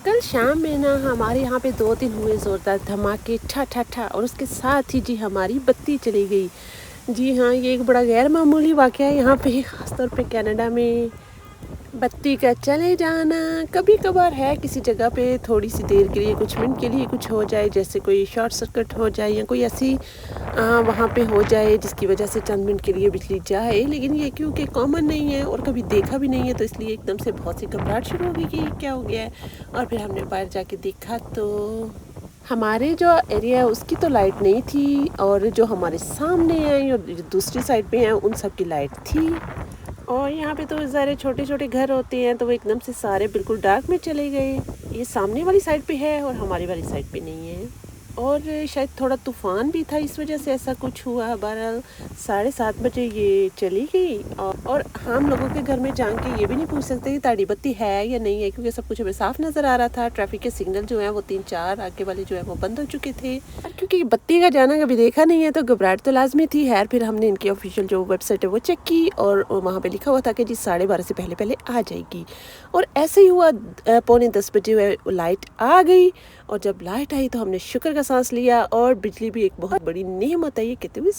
کل شام میں نا ہمارے یہاں پہ 2 دن ہوئے زوردار دھماکے ٹھا ٹھا ٹھا، اور اس کے ساتھ ہی جی ہماری بتی چلی گئی۔ جی ہاں، یہ ایک بڑا غیر معمولی واقعہ ہے یہاں پہ، خاص طور پہ کینیڈا میں بتی کا چلے جانا کبھی کبھار ہے۔ کسی جگہ پہ تھوڑی سی دیر کے لیے، کچھ منٹ کے لیے کچھ ہو جائے، جیسے کوئی شارٹ سرکٹ ہو جائے یا کوئی ایسی وہاں پہ ہو جائے جس کی وجہ سے چند منٹ کے لیے بجلی جائے، لیکن یہ کیونکہ کامن نہیں ہے اور کبھی دیکھا بھی نہیں ہے، تو اس لیے ایک دم سے بہت سی گھبراہٹ شروع ہو گئی کہ یہ کیا ہو گیا ہے۔ اور پھر ہم نے باہر جا کے دیکھا تو ہمارے جو ایریا ہے اس کی تو لائٹ نہیں تھی، اور جو ہمارے سامنے ہیں اور جو دوسری سائڈ پہ ہیں ان سب کی لائٹ تھی۔ اور یہاں پہ تو ظاہر چھوٹے چھوٹے گھر ہوتے ہیں، تو وہ ایک دم سے سارے بالکل ڈارک میں چلے گئے۔ یہ سامنے والی سائڈ پہ ہے اور ہماری والی سائڈ پہ نہیں ہے، اور شاید تھوڑا طوفان بھی تھا، اس وجہ سے ایسا کچھ ہوا۔ بہرحال 7:30 بجے یہ چلی گئی، اور ہم لوگوں کے گھر میں جا کے یہ بھی نہیں پوچھ سکتے کہ تاڑی بتی ہے یا نہیں ہے، کیونکہ سب کچھ ہمیں صاف نظر آ رہا تھا۔ ٹریفک کے سگنل جو ہیں وہ 3-4 آگے والے جو ہیں وہ بند ہو چکے تھے، اور کیونکہ بتی کا جانا کبھی دیکھا نہیں ہے تو گھبراہٹ تو لازمی تھی۔ خیر پھر ہم نے ان کی آفیشیل جو ویب سائٹ ہے وہ چیک کی، اور وہاں پہ لکھا ہوا تھا کہ جی 12:30 سے پہلے پہلے آ جائے گی، اور ایسے ہی ہوا 9:45 بجے لائٹ آ گئی۔ اور جب لائٹ آئی تو ہم نے شکر کا سانس لیا، اور بجلی بھی ایک بہت بڑی نعمت ہے، یہ کہتے ہوئے